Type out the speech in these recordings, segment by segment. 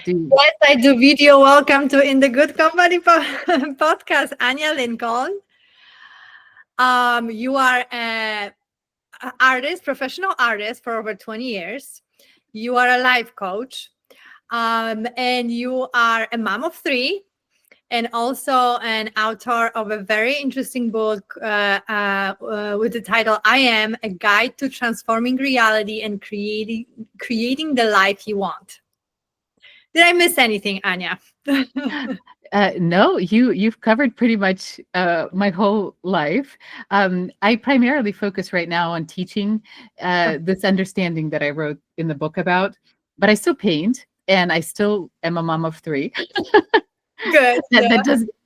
do. Yes, I do video. Welcome to In the Good Company podcast. Anya Lincoln. You are an artist, professional artist for over 20 years. You are a life coach. And you are a mom of three and also an author of a very interesting book with the title "I Am: A Guide to Transforming Reality and Creating the Life You Want." Did I miss anything, Anya? No, you've covered pretty much my whole life. I primarily focus right now on teaching this understanding that I wrote in the book about, but I still paint and I still am a mom of three. Good.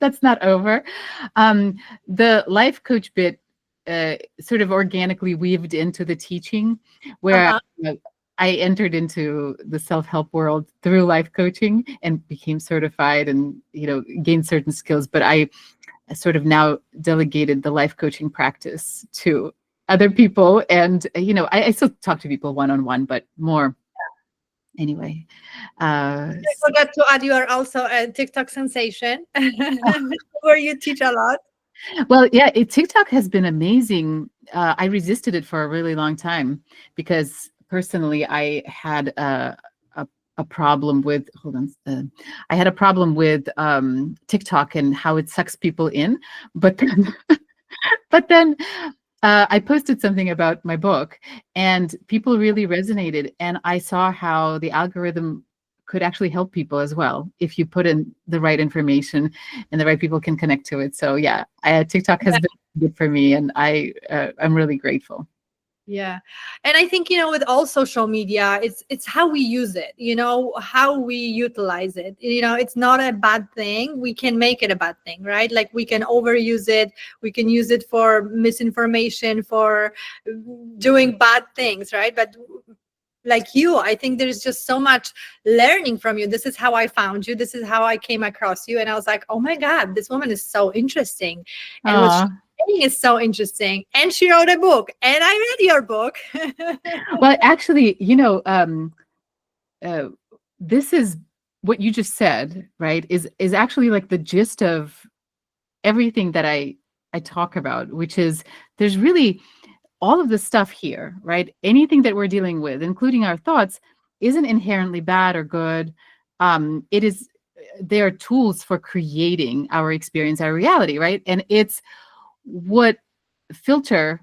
That's not over. The life coach bit sort of organically weaved into the teaching, where I entered into the self-help world through life coaching and became certified and, gained certain skills. But I sort of now delegated the life coaching practice to other people. And, I still talk to people one-on-one, but more anyway. I forgot to add, you are also a TikTok sensation where you teach a lot. Well, yeah, TikTok has been amazing. I resisted it for a really long time because personally, I had a problem with, I had a problem with TikTok and how it sucks people in. But then I posted something about my book and people really resonated. And I saw how the algorithm could actually help people as well if you put in the right information and the right people can connect to it. So yeah, TikTok has been good for me, and I'm really grateful. Yeah. And I think, with all social media, it's how we use it, how we utilize it. It's not a bad thing. We can make it a bad thing, right? Like we can overuse it. We can use it for misinformation, for doing bad things, right? But like you, I think there's just so much learning from you. This is how I found you. This is how I came across you. And I was like, oh my God, this woman is so interesting. And what she's saying is so interesting. And she wrote a book and I read your book. Well, actually, this is what you just said, right? Is actually like the gist of everything that I talk about, which is there's really all of the stuff here, right? Anything that we're dealing with, including our thoughts, isn't inherently bad or good. They are tools for creating our experience, our reality, right? And it's what filter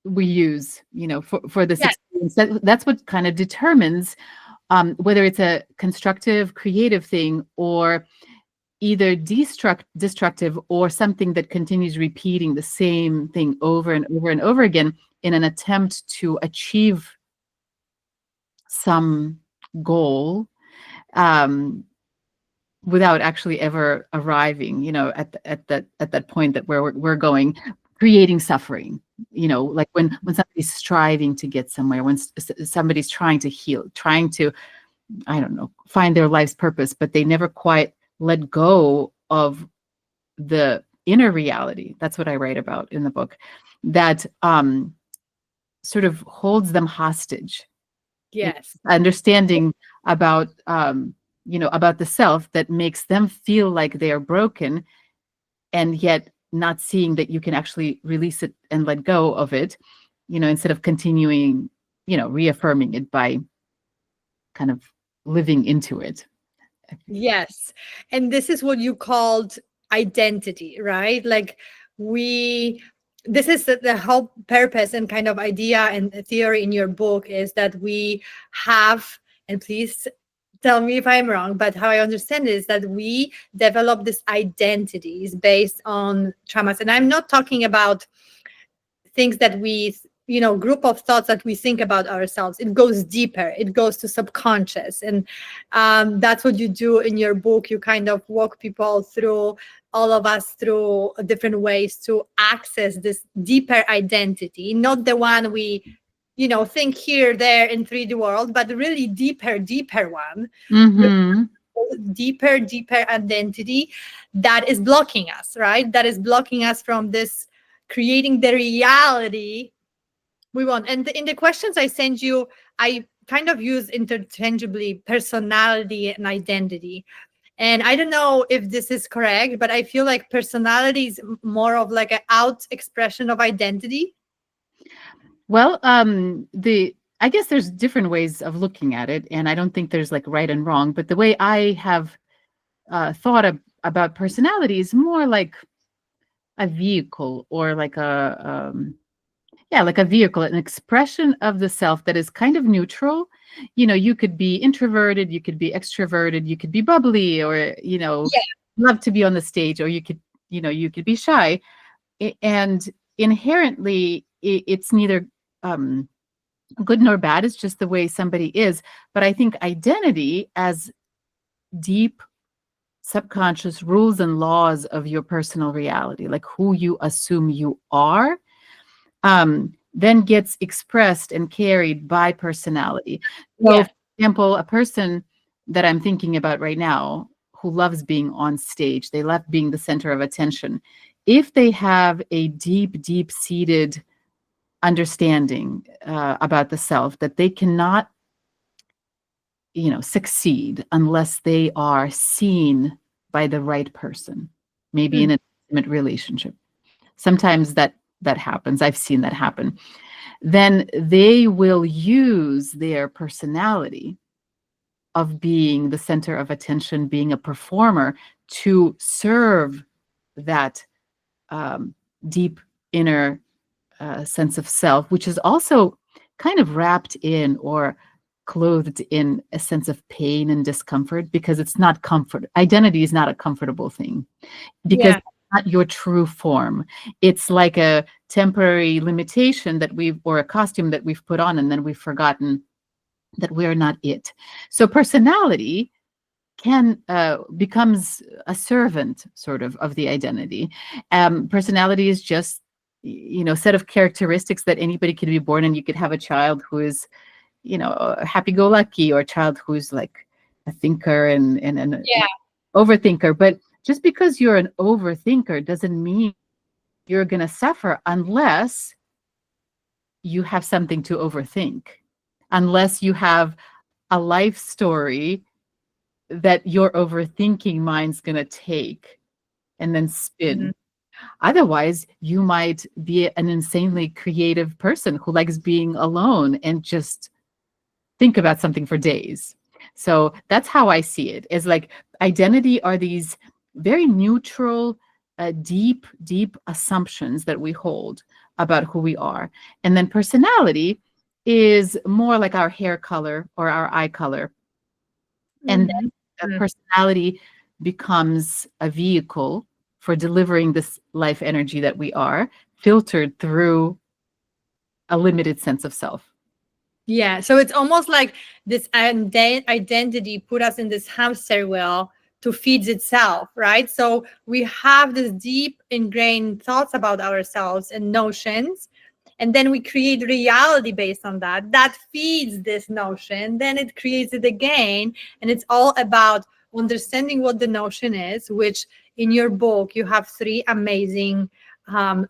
we use, for this experience. That's what kind of determines whether it's a constructive, creative thing or either destructive or something that continues repeating the same thing over and over and over again in an attempt to achieve some goal without actually ever arriving, at that point that where we're going, creating suffering, like when somebody's striving to get somewhere, when somebody's trying to heal, trying to, I don't know, find their life's purpose, but they never quite let go of the inner reality. That's what I write about in the book, that sort of holds them hostage. Yes. Understanding about, about the self that makes them feel like they are broken, and yet not seeing that you can actually release it and let go of it, instead of continuing, reaffirming it by kind of living into it. Yes. And this is what you called identity, right? Like this is the whole purpose and kind of idea and theory in your book is that we have, and please tell me if I'm wrong, but how I understand it is that we develop this identities based on traumas. And I'm not talking about things that we group of thoughts that we think about ourselves. It goes deeper. It goes to subconscious. And that's what you do in your book. You kind of walk people through, all of us, through different ways to access this deeper identity, not the one we, think here, there in 3D world, but really deeper one. Mm-hmm. Deeper identity that is blocking us, right? That is blocking us from this creating the reality we want. And in the questions I send you, I kind of use interchangeably personality and identity. And I don't know if this is correct, but I feel like personality is more of like an out expression of identity. Well, the I guess there's different ways of looking at it, and I don't think there's like right and wrong. But the way I have thought about personality is more like a vehicle, or like yeah, like a vehicle, an expression of the self that is kind of neutral. You could be introverted, you could be extroverted, you could be bubbly, or Yeah. love to be on the stage, or you could be shy. And inherently, it's neither um, good nor bad. It's just the way somebody is. But I think identity, as deep subconscious rules and laws of your personal reality, like who you assume you are, then gets expressed and carried by personality. So, Yeah. for example, a person that I'm thinking about right now who loves being on stage, they love being the center of attention. If they have a deep, deep seated understanding about the self, that they cannot, succeed unless they are seen by the right person, maybe in Mm. an intimate relationship. Sometimes that happens. I've seen that happen. Then they will use their personality of being the center of attention, being a performer, to serve that um, deep inner sense of self, which is also kind of wrapped in or clothed in a sense of pain and discomfort, because it's not comfort. Identity is not a comfortable thing, because Yeah. it's not your true form. It's like a temporary limitation or a costume that we've put on, and then we've forgotten that we're not it. So personality can becomes a servant sort of the identity. Personality is just set of characteristics that anybody could be born, and you could have a child who is happy-go-lucky, or a child who's like a thinker and an Yeah. overthinker. But just because you're an overthinker doesn't mean you're going to suffer unless you have something to overthink, unless you have a life story that your overthinking mind's going to take and then Mhm. spin. Otherwise, you might be an insanely creative person who likes being alone and just think about something for days. So that's how I see it. Is like identity are these very neutral, deep, deep assumptions that we hold about who we are. And then personality is more like our hair color or our eye color. And Mhm. then Mm. personality becomes a vehicle for delivering this life energy that we are, filtered through a limited sense of self. Yeah, so it's almost like this identity put us in this hamster wheel to feed itself, right? So we have this deep ingrained thoughts about ourselves and notions, and then we create reality based on that. That feeds this notion, then it creates it again, and it's all about understanding what the notion is, which in your book you have three amazing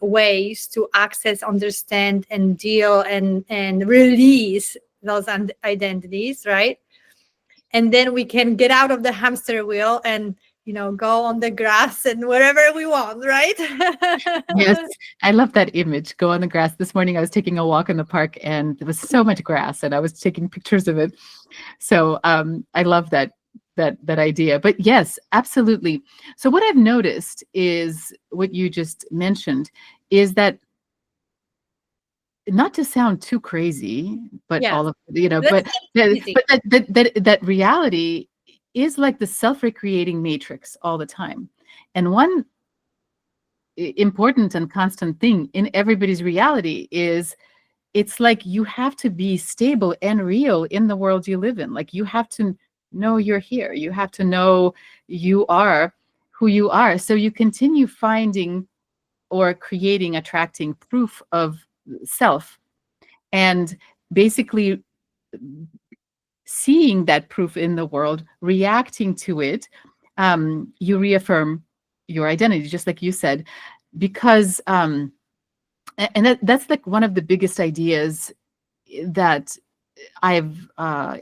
ways to access, understand, and deal and release those identities, right? And then we can get out of the hamster wheel and go on the grass and wherever we want, right? Yes, I love that image. Go on the grass. This morning I was taking a walk in the park, and there was so much grass, and I was taking pictures of it. So I love that idea. But yes, absolutely. So what I've noticed is what you just mentioned is that, not to sound too crazy, but Yes, all of let's but get easy. that reality is like the self-recreating matrix all the time. And one important and constant thing in everybody's reality is, it's like you have to be stable and real in the world you live in. Like you have to know you're here. You have to know you are who you are. So you continue finding or creating, attracting proof of self, and basically seeing that proof in the world, reacting to it. You reaffirm your identity, just like you said, because and that's like one of the biggest ideas that I've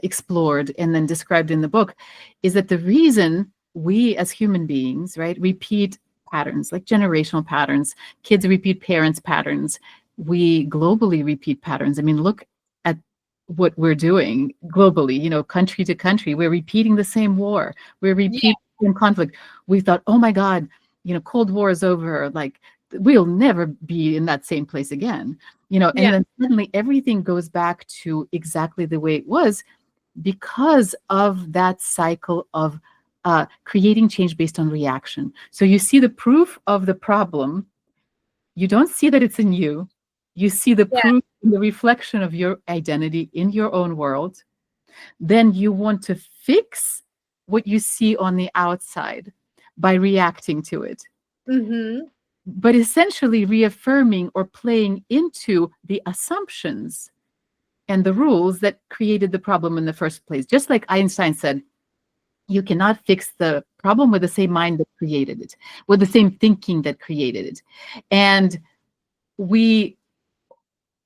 explored and then described in the book is that the reason we as human beings, right, repeat patterns like generational patterns, kids repeat parents' patterns, we globally repeat patterns. I mean, look at what we're doing globally, country to country. We're repeating the same war, we're Yeah. repeating the same conflict. We thought, oh my God, Cold War is over. Like, we'll never be in that same place again. Yeah. And then suddenly everything goes back to exactly the way it was because of that cycle of creating change based on reaction. So you see the proof of the problem. You don't see that it's in you. You see the Yeah. proof in the reflection of your identity in your own world. Then you want to fix what you see on the outside by reacting to it, Mm-hmm. but essentially reaffirming or playing into the assumptions and the rules that created the problem in the first place. Just like Einstein said, you cannot fix the problem with the same mind that created it, with the same thinking that created it. And we,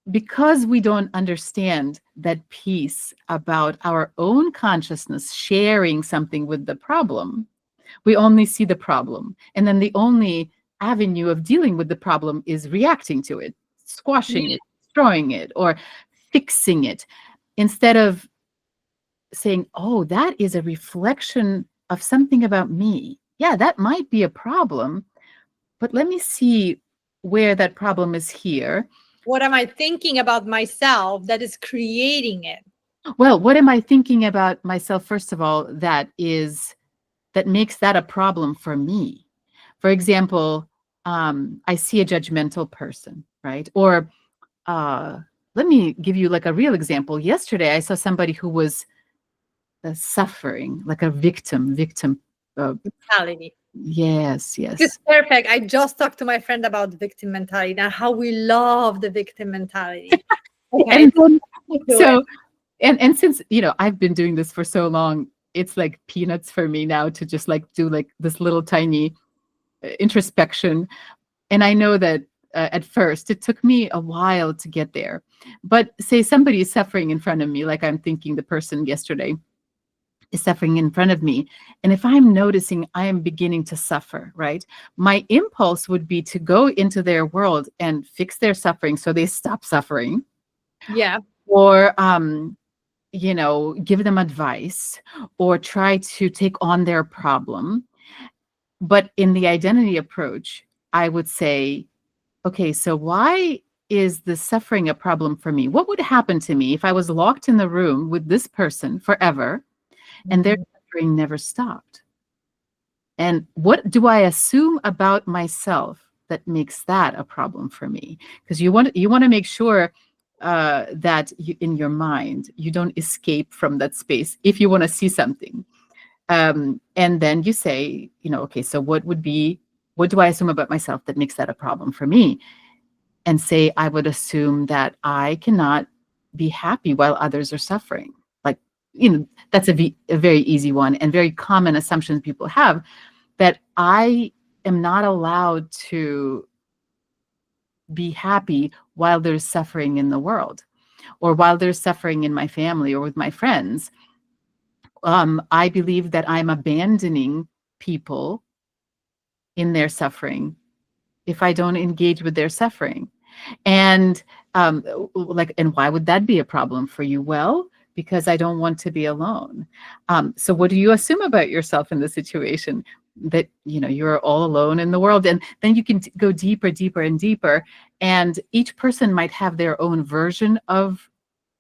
because we don't understand that piece about our own consciousness sharing something with the problem, we only see the problem. And then the only avenue of dealing with the problem is reacting to it, squashing Yeah. it, destroying it, or fixing it, instead of saying, oh, that is a reflection of something about me. Yeah, that might be a problem, but let me see where that problem is here. What am I thinking about myself that is creating it? Well, what am I thinking about myself, first of all, that makes that a problem for me? For example, I see a judgmental person, right? Or uh, let me give you like a real example. Yesterday, I saw somebody who was suffering, like a victim. Uh, Mentality. yes, It's yes. perfect. I just talked to my friend about victim mentality and how we love the victim mentality. Okay, And then, do it. so, and since I've been doing this for so long, it's like peanuts for me now to just like do like this little tiny introspection. And I know that at first it took me a while to get there. But say somebody is suffering in front of me, like I'm thinking the person yesterday is suffering in front of me. And if I'm noticing I am beginning to suffer, right? My impulse would be to go into their world and fix their suffering so they stop suffering, Yeah. or give them advice, or try to take on their problem. But in the identity approach, I would say, okay, so why is the suffering a problem for me? What would happen to me if I was locked in the room with this person forever and their Mhm. suffering never stopped? And what do I assume about myself that makes that a problem for me? Because you want to make sure that in your mind you don't escape from that space if you want to see something. And then you say, okay, so what do I assume about myself that makes that a problem for me? And say, I would assume that I cannot be happy while others are suffering. Like, that's a very easy one and very common assumption people have, that I am not allowed to be happy while there's suffering in the world, or while there's suffering in my family or with my friends. I believe that I'm abandoning people in their suffering if I don't engage with their suffering. And and why would that be a problem for you? Well, because I don't want to be alone. So what do you assume about yourself in the situation? That you're all alone in the world, and then you can go deeper, deeper, and deeper. And each person might have their own version of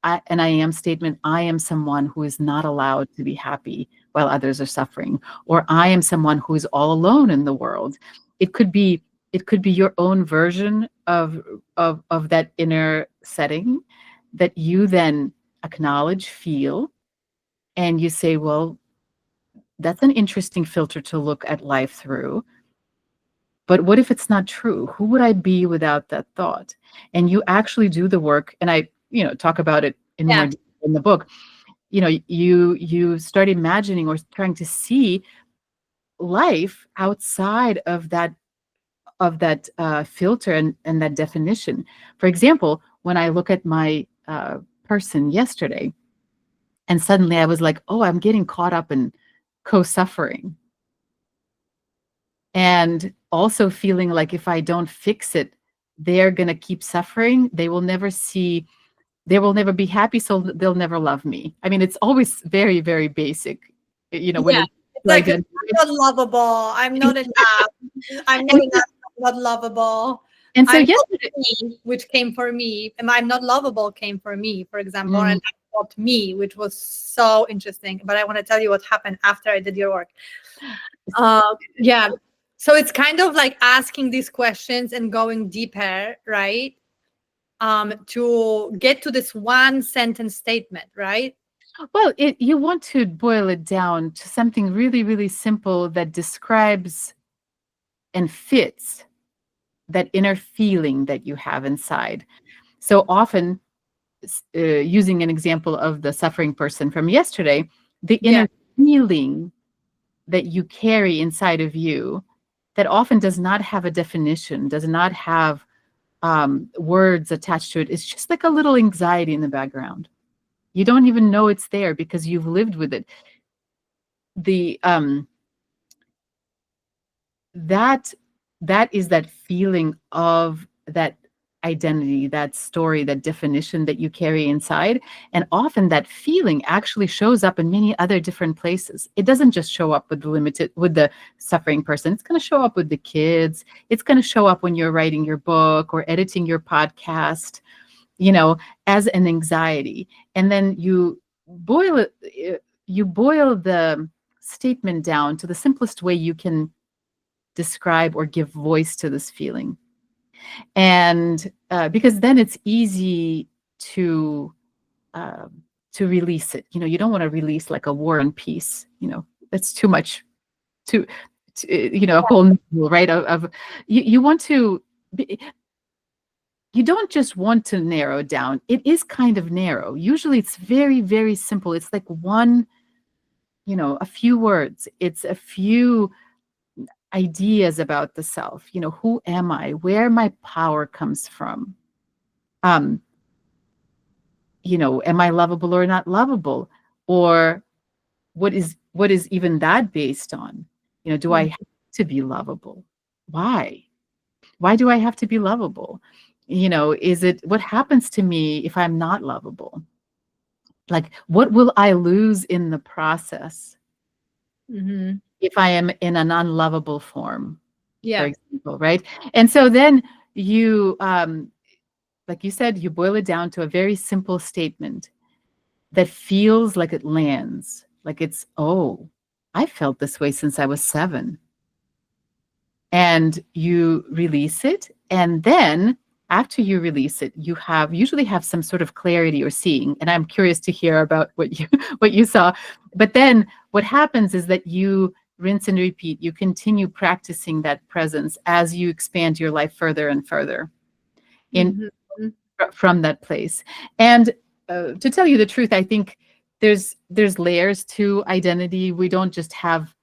an I am statement. I am someone who is not allowed to be happy while others are suffering, or I am someone who is all alone in the world. It could be your own version of that inner setting that you then acknowledge, feel, and you say, well, that's an interesting filter to look at life through. But what if it's not true? Who would I be without that thought? And you actually do the work, and I, talk about it in more Yeah. detail in the book. You start imagining or trying to see life outside of that filter and that definition. For example, when I look at my person yesterday, And suddenly I was like, oh, I'm getting caught up in co-suffering. And also feeling like if I don't fix it, they're going to keep suffering. They will never be happy, so they'll never love me. I mean, it's always very, very basic, when Yeah. it's It's your like, I'm identity. not lovable. I'm not enough. I'm not And, enough. I'm not lovable. and so I'm not yesterday, me, which came for me. And I'm not lovable came for me, for example. mm, And I thought me, which was so interesting. But I want to tell you what happened after I did your work. Yeah. So it's kind of like asking these questions and going deeper, right? To get to this one sentence statement, right? well, you want to boil it down to something really, really simple that describes and fits that inner feeling that you have inside. So often, using an example of the suffering person from yesterday, the Yeah. inner feeling that you carry inside of you that often does not have a definition, does not have words attached to it. It's just like a little anxiety in the background. You don't even know it's there because you've lived with it. The that that is that feeling of that identity, that story, that definition that you carry inside. And often that feeling actually shows up in many other different places. It doesn't just show up with the suffering person. It's going to show up with the kids. It's going to show up when you're writing your book or editing your podcast, as an anxiety. And then you boil the statement down to the simplest way you can describe or give voice to this feeling. And because then it's easy to uh, release it. You don't want to release like a war and peace. That's too much. A whole new rule, right? Of you want to. You don't just want to narrow down. It is kind of narrow. Usually, it's very, very simple. It's like a few words. It's a few ideas about the self. Who am I? Where my power comes from. Um, am I lovable or not lovable? Or what is even that based on? Do I Mm. have to be lovable? Why? Why do I have to be lovable? Is it what happens to me if I'm not lovable? Like, what will I lose in the process Mhm. if I am in an unlovable form, for Yeah. example, right? And so then like you said, you boil it down to a very simple statement that feels like it lands, like it's, oh, I felt this way since I was 7. And you release it. And then after you release it, you usually have some sort of clarity or seeing. And I'm curious to hear about what you what you saw. But then what happens is that you rinse and repeat. You continue practicing that presence as you expand your life further and further in Mhm. from that place. And to tell you the truth, I think there's layers to identity. We don't just have,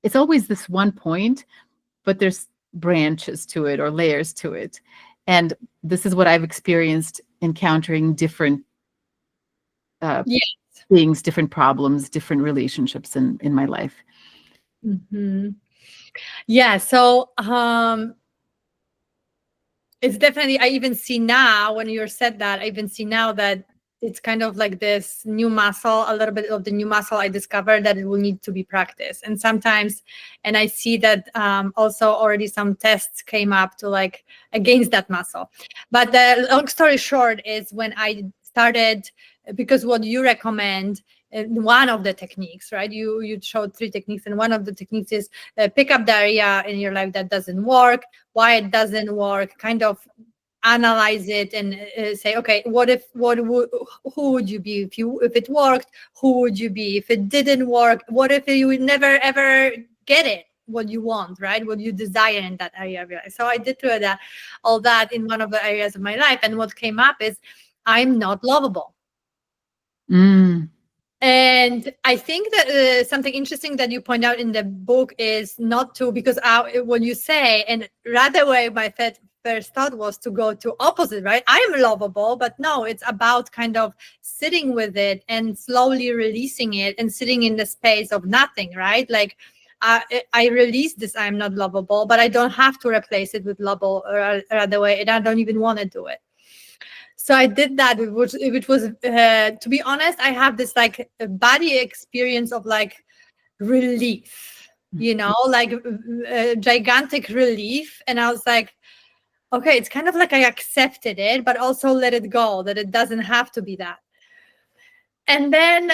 it's always this one point, but there's branches to it or layers to it. And this is what I've experienced encountering different uh, Yeah. things, different problems, different relationships in my life. Mhm. Yeah. So it's definitely, I even see now when you said that, I even see now that it's kind of like this new muscle, a little bit of the new muscle I discovered that it will need to be practiced. And sometimes, and I see that also already some tests came up to like against that muscle. But the long story short is when I started, because what you recommend, one of the techniques, right? You showed 3 techniques, and one of the techniques is pick up the area in your life that doesn't work, why it doesn't work, kind of analyze it and say, okay, who would you be if it worked? Who would you be if it didn't work? What if you would never ever get it, what you want, right? What you desire in that area of your life. So I did that, all that in one of the areas of my life, and what came up is I'm not lovable. Mm. And I think that something interesting that you point out in the book is not to, because when you say, and right away my first thought was to go to opposite, right? I'm lovable, but no, it's about kind of sitting with it and slowly releasing it and sitting in the space of nothing, right? Like I release this I'm not lovable, but I don't have to replace it with lovable or other way, and I don't even want to do it. So I did that, which was to be honest, I have this like body experience of like relief, like gigantic relief. And I was like, okay, it's kind of like I accepted it, but also let it go, that it doesn't have to be that. And then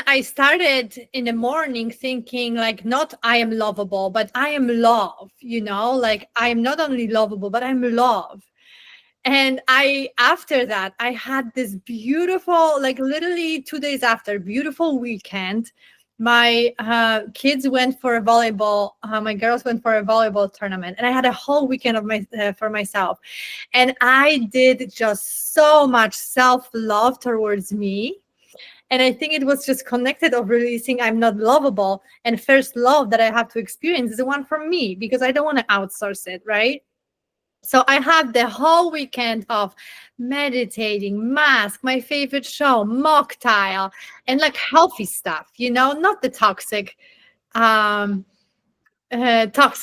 I started in the morning thinking like, not I am lovable, but I am love, like I am not only lovable, but I'm love. And after that, I had this beautiful, like literally 2 days after, beautiful weekend. My kids went for a volleyball, my girls went for a volleyball tournament, and I had a whole weekend of for myself. And I did just so much self-love towards me. And I think it was just connected of releasing I'm not lovable. And first love that I have to experience is the one from me, because I don't want to outsource it, right? So I had the whole weekend of meditating, mask, my favorite show, mocktail, and like healthy stuff, not the toxic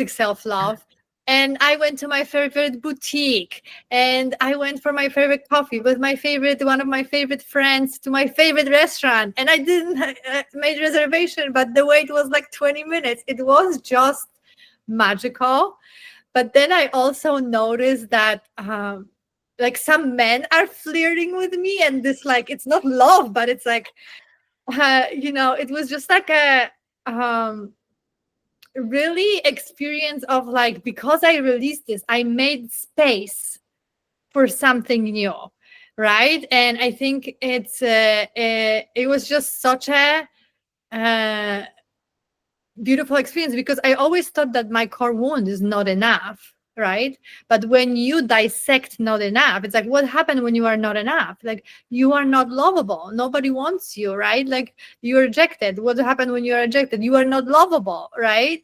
self-love. And I went to my favorite boutique, and I went for my favorite coffee with one of my favorite friends, to my favorite restaurant. And I didn't make reservation, but the wait was like 20 minutes. It was just magical. But then I also noticed that like some men are flirting with me, and this, like, it's not love, but it's like, it was just like a really experience of like, because I released this, I made space for something new, right? And I think it was just such a beautiful experience, because I always thought that my core wound is not enough, right? But when you dissect not enough, it's like, what happened when you are not enough? Like, you are not lovable, nobody wants you, right? Like, you're rejected. What happened when you are rejected? You are not lovable, right?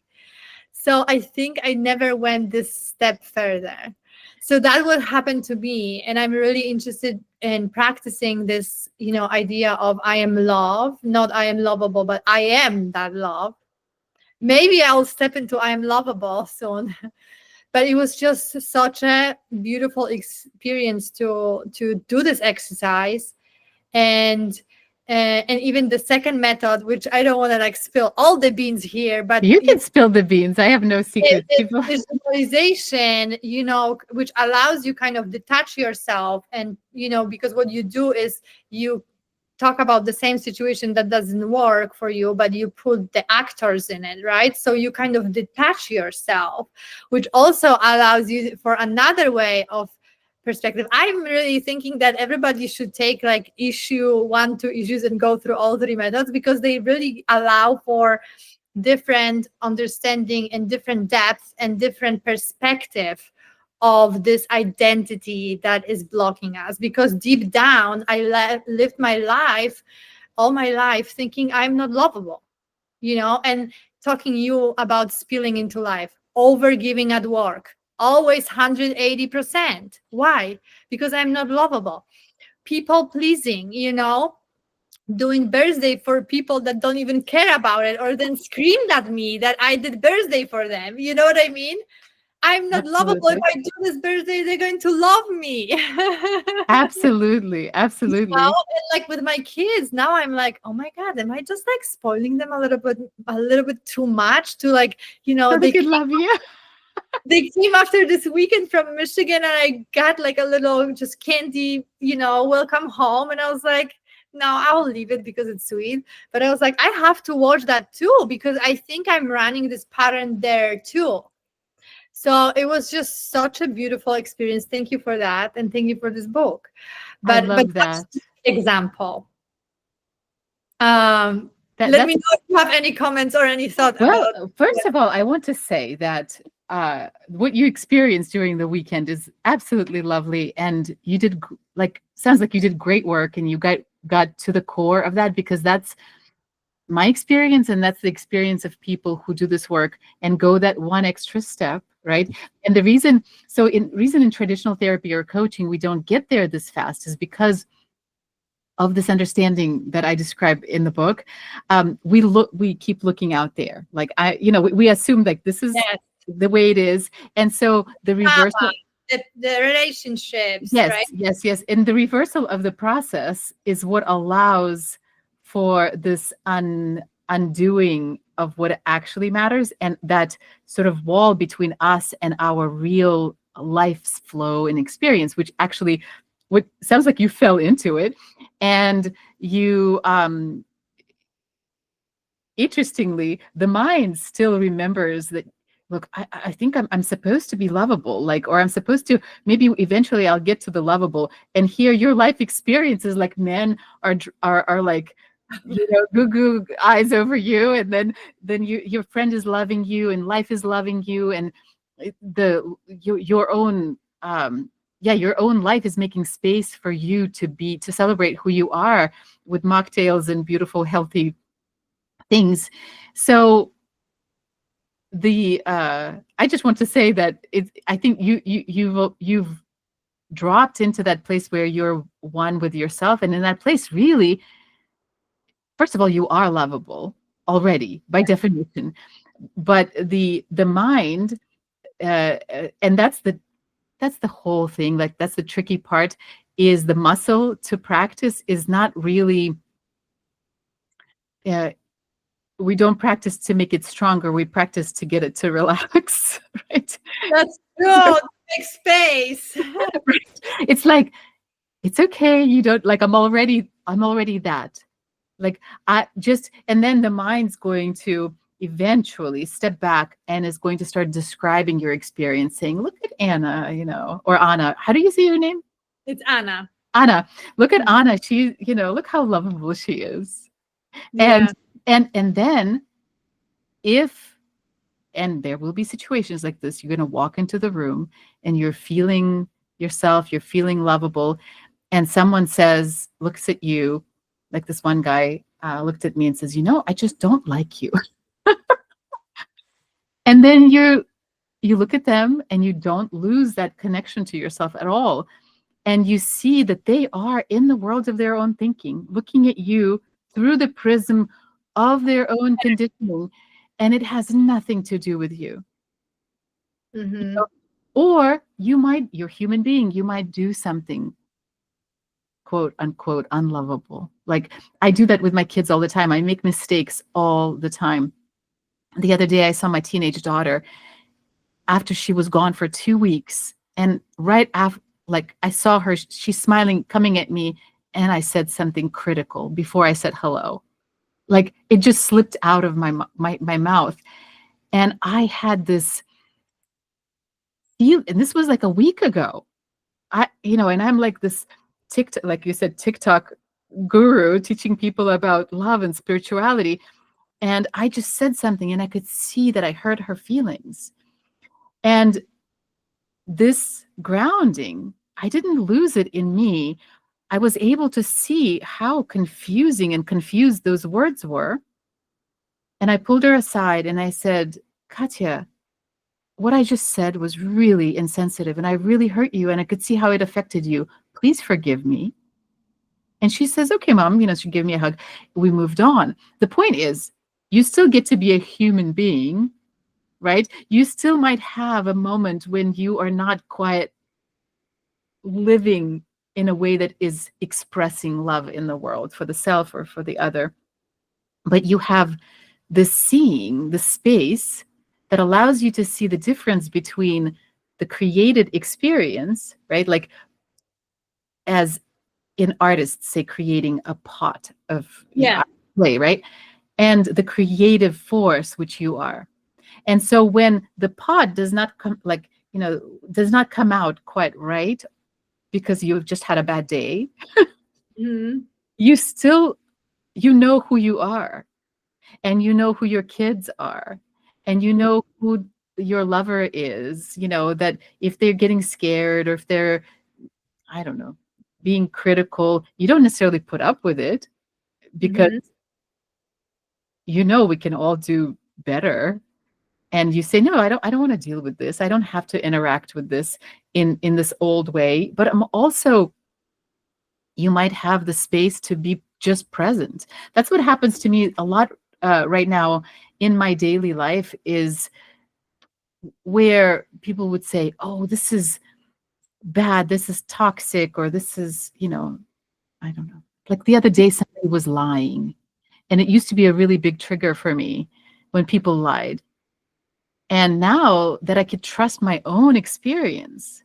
So I think I never went this step further. So that what happened to me, and I'm really interested in practicing this, idea of I am love, not I am lovable, but I am that love. Maybe I'll step into I am lovable soon. But it was just such a beautiful experience to do this exercise. And even the second method, which I don't want to like spill all the beans here, but you can spill the beans. I have no secret. People, visualization, which allows you kind of detach yourself, and because what you do is you talk about the same situation that doesn't work for you, but you put the actors in it, right? So you kind of detach yourself, which also allows you for another way of perspective. I'm really thinking that everybody should take like issue 1, 2 issues and go through all 3 methods, because they really allow for different understanding and different depth and different perspective of this identity that is blocking us. Because deep down, I lived my life, all my life, thinking I'm not lovable, and talking you about spilling into life, over giving at work, always 180%. Why? Because I'm not lovable. People pleasing, doing birthday for people that don't even care about it, or then screamed at me that I did birthday for them. You know what I mean? I'm not lovable. If I do this birthday, they're going to love me. absolutely. And like with my kids, now I'm like, oh my God, am I just like spoiling them a little bit too much to like, So they could love you. They came after this weekend from Michigan, and I got like a little just candy, welcome home. And I was like, no, I'll leave it because it's sweet. But I was like, I have to watch that too, because I think I'm running this pattern there too. So it was just such a beautiful experience. Thank you for that. And thank you for this book. I love that. Example. Let me know if you have any comments or any thoughts. Well, first of all, I want to say that what you experienced during the weekend is absolutely lovely. And you did sounds like you did great work, and you got to the core of that, because that's my experience, and that's the experience of people who do this work and go that one extra step, right? And the reason, so in reason in traditional therapy or coaching, we don't get there this fast is because of this understanding that I describe in the book. We keep looking out there. Like we assume like this is Yes. the way it is. And so the Trauma, reversal, the relationships, yes, right? yes, yes. And the reversal of the process is what allows for this undoing of what actually matters, and that sort of wall between us and our real life's flow and experience, which actually, what sounds like you fell into it, and you interestingly, the mind still remembers that, look, I think I'm supposed to be lovable, like, or I'm supposed to, maybe eventually I'll get to the lovable. And here your life experiences, like men are like, goo goo eyes over you. And then your friend is loving you and life is loving you. And your own, yeah, your own life is making space for you to celebrate who you are with mocktails and beautiful, healthy things. So I just want to say that I think you've dropped into that place where you're one with yourself, and in that place, really, first of all, you are lovable already by definition. But the mind, and that's the whole thing. Like, that's the tricky part, is the muscle to practice is not really. Uh, we don't practice to make it stronger. We practice to get it to relax, right? That's good. Make space. Right. It's like, it's okay. You don't like, I'm already that. Like, and then the mind's going to eventually step back and is going to start describing your experience, saying, look at Anna, or Anna. How do you say your name? It's Anna. Anna. Look at Anna. She, look how lovable she is. Yeah. And then if, and there will be situations like this, you're going to walk into the room and you're feeling yourself, you're feeling lovable, and someone looks at you, like this one guy looked at me and says, I just don't like you. And then you look at them and you don't lose that connection to yourself at all. And you see that they are in the world of their own thinking, looking at you through the prism of their own conditioning, and it has nothing to do with you. Mm-hmm. Or you're a human being, you might do something, quote unquote, unlovable. Like, I do that with my kids all the time. I make mistakes all the time. The other day, I saw my teenage daughter after she was gone for 2 weeks. And right after, like, I saw her, she's smiling, coming at me, and I said something critical before I said hello. Like, it just slipped out of my mouth. And I had this feel, and this was like a week ago. And I'm like this TikTok, like you said, TikTok guru teaching people about love and spirituality. And I just said something and I could see that I hurt her feelings. And this grounding, I didn't lose it in me. I was able to see how confusing and confused those words were. And I pulled her aside and I said, Katya, what I just said was really insensitive and I really hurt you and I could see how it affected you. Please forgive me. And she says, okay, mom, she gave me a hug. We moved on. The point is, you still get to be a human being, right? You still might have a moment when you are not quite living in a way that is expressing love in the world for the self or for the other. But you have this seeing, the space that allows you to see the difference between the created experience, right? Like, as in artists say, creating a pot of clay, right? And the creative force which you are. And so when the pot does not come, does not come out quite right because you've just had a bad day, Mm-hmm. you still, know who you are, and you know who your kids are, and you know who your lover is, that if they're getting scared or if they're, I don't know, being critical, you don't necessarily put up with it because Mm-hmm. we can all do better. And you say, no, I don't want to deal with this. I don't have to interact with this in this old way. But I'm also, you might have the space to be just present. That's what happens to me a lot right now in my daily life, is where people would say, oh, this is bad, this is toxic, or this is, I don't know. Like the other day, somebody was lying. And it used to be a really big trigger for me when people lied. And now that I could trust my own experience,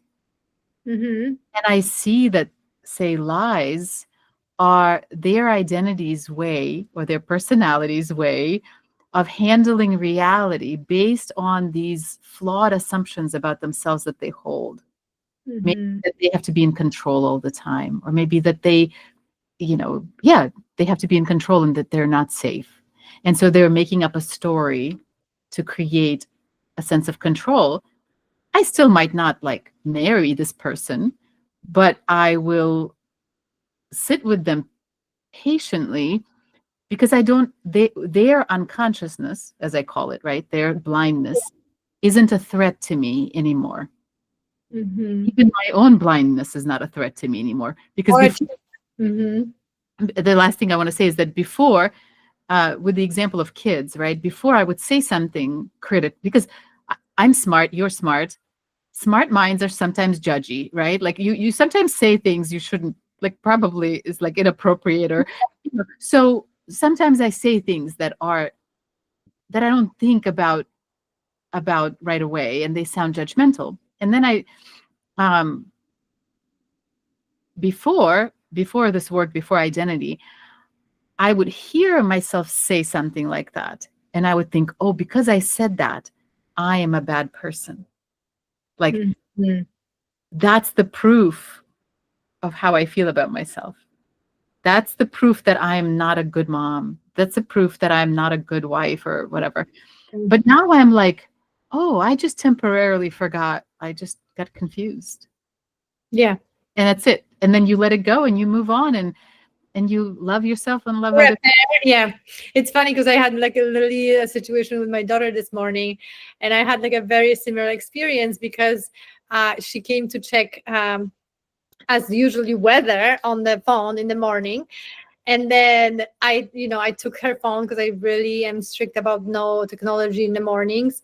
Mm-hmm. and I see that, say, lies are their identity's way or their personality's way of handling reality based on these flawed assumptions about themselves that they hold. Maybe Mm-hmm. that they have to be in control all the time, or maybe that they, yeah, they have to be in control and that they're not safe. And so they're making up a story to create a sense of control. I still might not like marry this person, but I will sit with them patiently, because I don't, their unconsciousness, as I call it, right? Their blindness isn't a threat to me anymore. Mm-hmm. Even my own blindness is not a threat to me anymore. Because Or before, mm-hmm. the last thing I want to say is that before, with the example of kids, right? Before I would say something because I'm smart, you're smart. Smart minds are sometimes judgy, right? Like you sometimes say things you shouldn't, like probably is like inappropriate, or so sometimes I say things that I don't think about right away, and they sound judgmental. And then I um before this work, before identity, I would hear myself say something like that, and I would think, oh, because I said that, I am a bad person. Like, Mm-hmm. that's the proof of how I feel about myself. That's the proof that I'm not a good mom. That's the proof that I'm not a good wife or whatever. But now I'm like, oh, I just temporarily forgot. I just got confused. Yeah. And that's it. And then you let it go and you move on, and you love yourself and love other people. Yeah, it's funny because I had like literally a situation with my daughter this morning, and I had like a very similar experience because she came to check, as usually, weather on the phone in the morning. And then I took her phone because I really am strict about no technology in the mornings.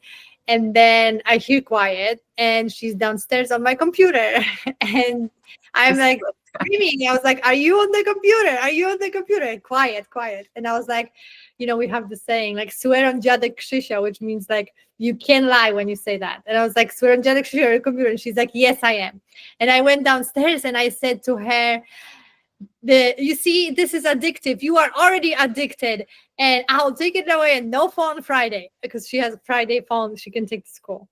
And then I hear quiet, and she's downstairs on my computer. And I'm Just like screaming. I was like, "Are you on the computer? Are you on the computer?" Quiet, quiet. And I was like, we have the saying like "swear on dziadek Krzysia," which means like you can't lie when you say that. And I was like, "Swear on dziadek Krzysia, your computer." And she's like, "Yes, I am." And I went downstairs and I said to her, you see, this is addictive. You are already addicted, and I'll take it away, and no phone Friday, because she has a Friday phone she can take to school.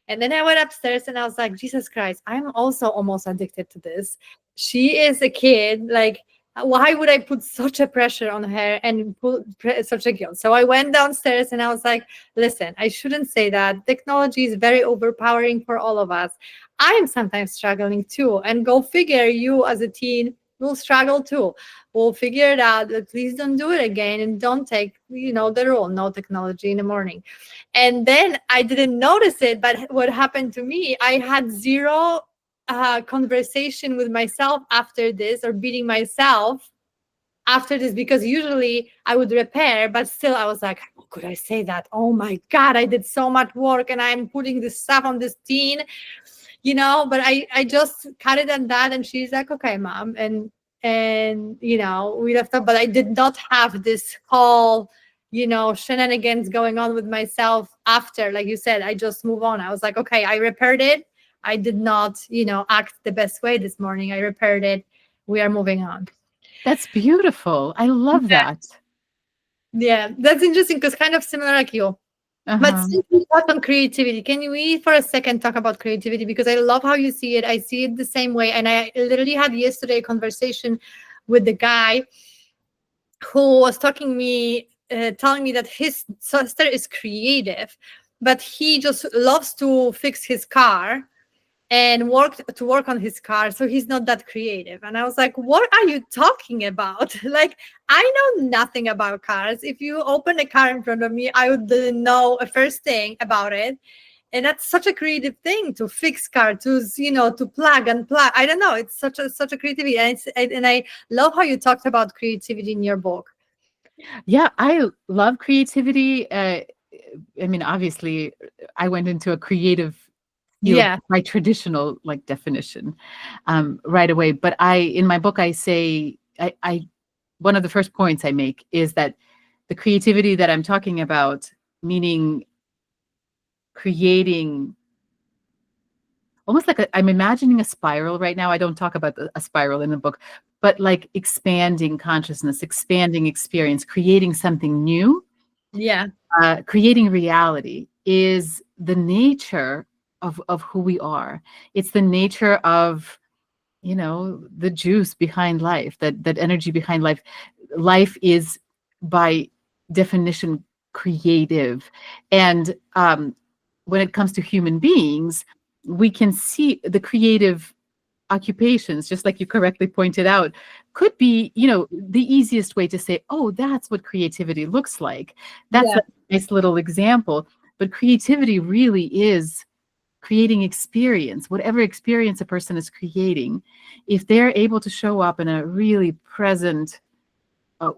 And then I went upstairs and I was like, Jesus Christ, I'm also almost addicted to this. She is a kid. Like, why would I put such a pressure on her and put such a guilt? So I went downstairs and I was like, listen, I shouldn't say that. Technology is very overpowering for all of us. I am sometimes struggling too. And go figure, you as a teen will struggle too. We'll figure it out. But please don't do it again, and don't take, the rule, no technology in the morning. And then I didn't notice it, but what happened to me, I had zero conversation with myself after this, or beating myself after this, because usually I would repair, but still I was like, how could I say that? Oh my God, I did so much work and I'm putting this stuff on this teen, but I just cut it on that, and she's like, okay, mom. And we left up, but I did not have this whole shenanigans going on with myself after. Like you said, I just move on. I was like, okay, I repaired it. I did not act the best way this morning. I repaired it. We are moving on. That's beautiful. I love that. Yeah, that's interesting, because kind of similar like you. But Uh-huh. since we talked on creativity, can we for a second talk about creativity? Because I love how you see it. I see it the same way. And I literally had yesterday a conversation with the guy who was telling me that his sister is creative, but he just loves to fix his car. and work on his car, so he's not that creative. And I was like, what are you talking about? Like, I know nothing about cars. If you open a car in front of me, I would know a first thing about it. And that's such a creative thing, to fix car, to to plug and plug. I don't know, it's such a creativity. And I love how you talked about creativity in your book. Yeah, I love creativity. I mean, obviously, I went into a creative field Yeah. by traditional like definition right away. But in my book, I say, I one of the first points I make is that the creativity that I'm talking about, meaning creating almost like I'm imagining a spiral right now. I don't talk about a spiral in the book, but like expanding consciousness, expanding experience, creating something new, Yeah. creating reality is the nature of who we are. It's the nature of, the juice behind life, that energy behind life. Life is by definition creative. And when it comes to human beings, we can see the creative occupations, just like you correctly pointed out, could be, the easiest way to say, oh, that's what creativity looks like. That's Yeah. a nice little example. But creativity really is creating experience, whatever experience a person is creating. If they're able to show up in a really present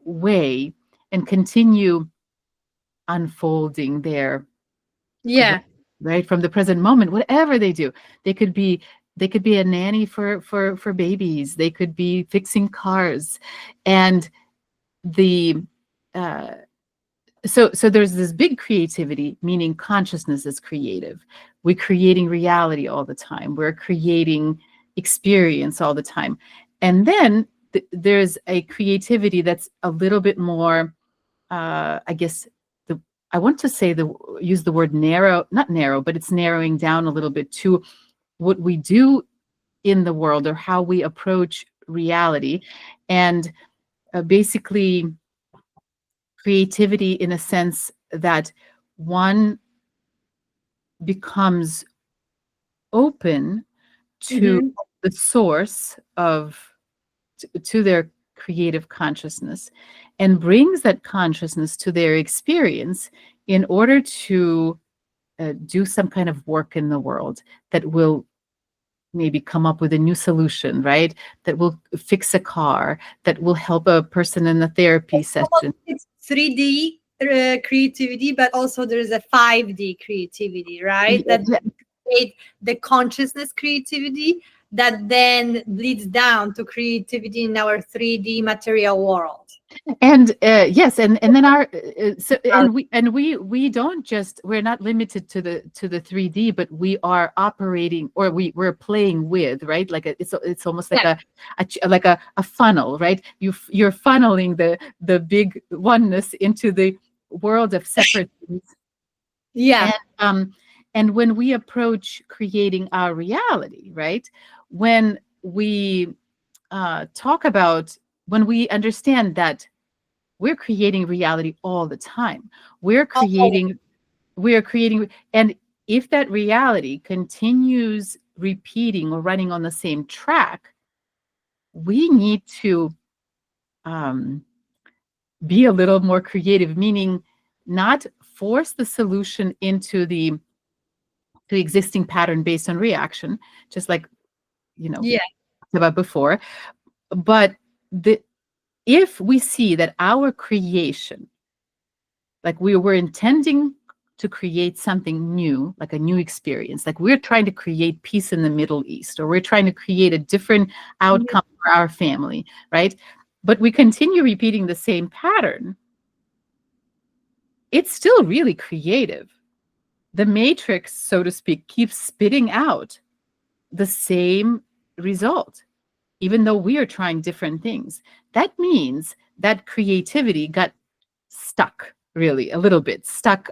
way and continue unfolding their Yeah. right from the present moment, whatever they do, they could be a nanny for babies, they could be fixing cars, and the uh, so there's this big creativity, meaning consciousness is creative. We're creating reality all the time, we're creating experience all the time. And then there's a creativity that's a little bit more, I guess, I want to say use the word narrow, not narrow, but it's narrowing down a little bit to what we do in the world or how we approach reality. And basically creativity in a sense that one becomes open to Hmm. the source to their creative consciousness, and brings that consciousness to their experience in order to do some kind of work in the world that will maybe come up with a new solution, right? That will fix a car, that will help a person in a therapy session. It's 3D creativity, but also there's a 5D creativity, right? That Yeah. create the consciousness creativity that then leads down to creativity in our 3D material world. And yes, and then so and we don't just, we're not limited to the 3D, but we are operating, or we're playing with, right? Like it's almost like Yeah. like a funnel, right? You're funneling the big oneness into the world of separate things. Yeah. And when we approach creating our reality, right? When we talk about, when we understand that we're creating reality all the time, we're Oh, creating, and if that reality continues repeating or running on the same track, we need to um, be a little more creative, meaning not force the solution into the existing pattern based on reaction, just like yeah. about before. But the if we see that our creation, like we were intending to create something new, like a new experience, like we're trying to create peace in the Middle East, or we're trying to create a different outcome for our family, right? But we continue repeating the same pattern, it's still really creative. The matrix, so to speak, keeps spitting out the same result, even though we are trying different things. That means that creativity got stuck, really, a little bit stuck.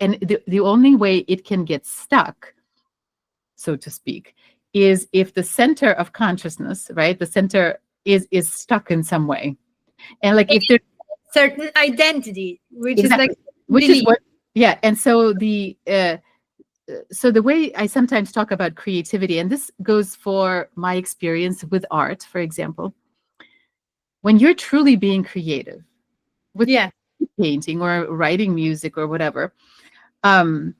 And the only way it can get stuck, so to speak, is if the center of consciousness, right? The center is stuck in some way. And like if there Certain identity, which is like exactly, which is belief. what, yeah. And so so the way I sometimes talk about creativity, and this goes for my experience with art, for example, when you're truly being creative with Yeah. painting or writing music or whatever, um,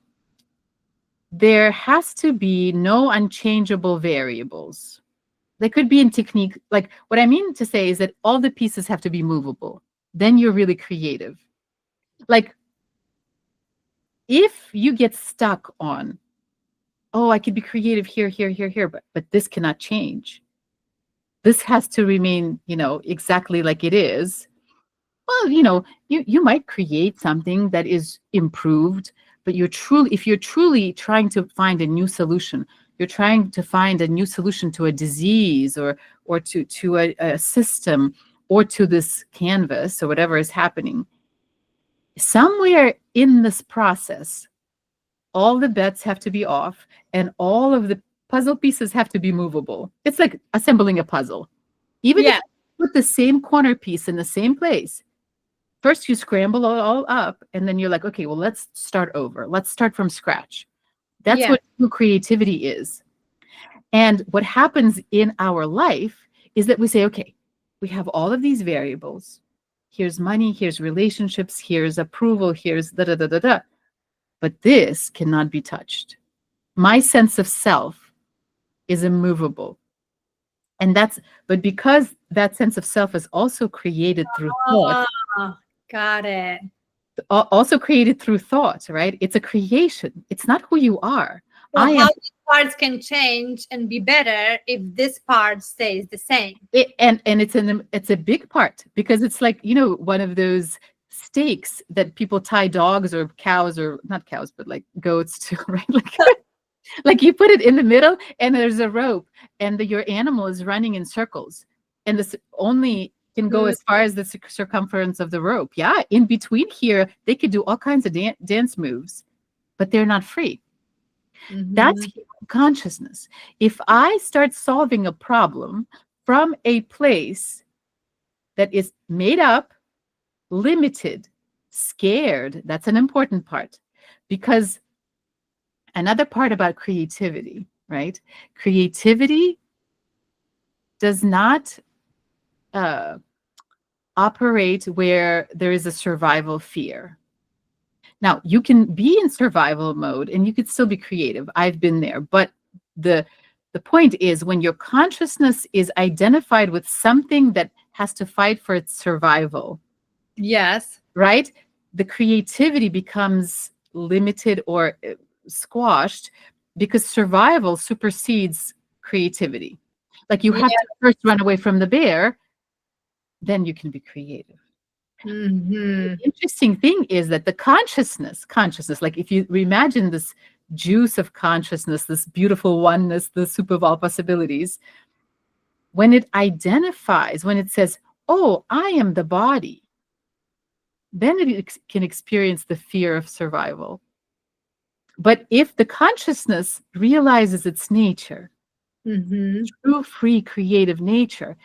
there has to be no unchangeable variables. They could be in technique. Like what I mean to say is that all the pieces have to be movable. Then you're really creative. Like if you get stuck on, oh, I could be creative here, here, here, here, but this cannot change. This has to remain, exactly like it is. Well, you might create something that is improved, but if you're truly trying to find a new solution, you're trying to find a new solution to a disease or to a system or to this canvas or whatever is happening. Somewhere in this process, all the bets have to be off and all of the puzzle pieces have to be movable. It's like assembling a puzzle. Even if Yeah. you put the same corner piece in the same place, first you scramble it all up and then you're like, okay, well, let's start over. Let's start from scratch. That's Yeah. what true creativity is. And what happens in our life is that we say, okay, we have all of these variables. Here's money, here's relationships, here's approval, here's da da da da da. But this cannot be touched. My sense of self is immovable. But because that sense of self is also created through thought, Oh, got it. also created through thought, right? It's a creation. It's not who you are. So I am how these parts can change and be better if this part stays the same. it, and it's a big part because it's like, one of those stakes that people tie dogs or cows or not cows, but like goats to, right? Like you put it in the middle and there's a rope and your animal is running in circles and this only can go Mm, as far as the circumference of the rope. Yeah, in between here, they could do all kinds of dance moves, but they're not free. That's mhm. human consciousness. If I start solving a problem from a place that is made up, limited, scared, that's an important part because another part about creativity, right? Creativity does not uh, operate where there is a survival fear. Now, you can be in survival mode and you could still be creative. I've been there, but the the point is when your consciousness is identified with something that has to fight for its survival, Yes. right? The creativity becomes limited or squashed because survival supersedes creativity. Like you Yeah. have to first run away from the bear, then you can be creative. Hmm. The interesting thing is that the consciousness, like if you imagine this juice of consciousness, this beautiful oneness, the soup of all possibilities, when it identifies, when it says, oh, I am the body, then it can experience the fear of survival. But if the consciousness realizes its nature, Hmm. true, free, creative nature,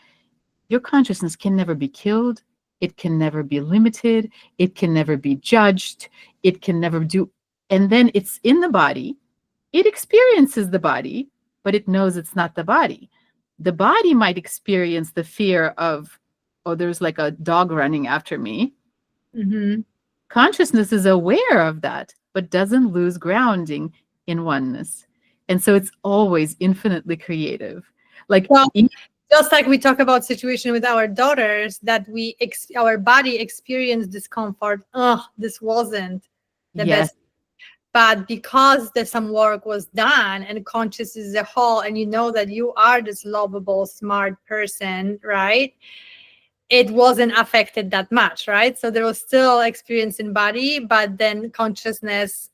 your consciousness can never be killed. It can never be limited. It can never be judged. It can never do. And then it's in the body. It experiences the body, but it knows it's not the body. The body might experience the fear of, oh, there's like a dog running after me. Hmm. Consciousness is aware of that, but doesn't lose grounding in oneness. And so it's always infinitely creative. Like, Well, just like we talk about situation with our daughters, that our body experienced discomfort. Oh, this wasn't the yes, best. But because there's some work was done and conscious is a whole, and you know that you are this lovable, smart person, right? It wasn't affected that much, right? So there was still experience in body, but then consciousness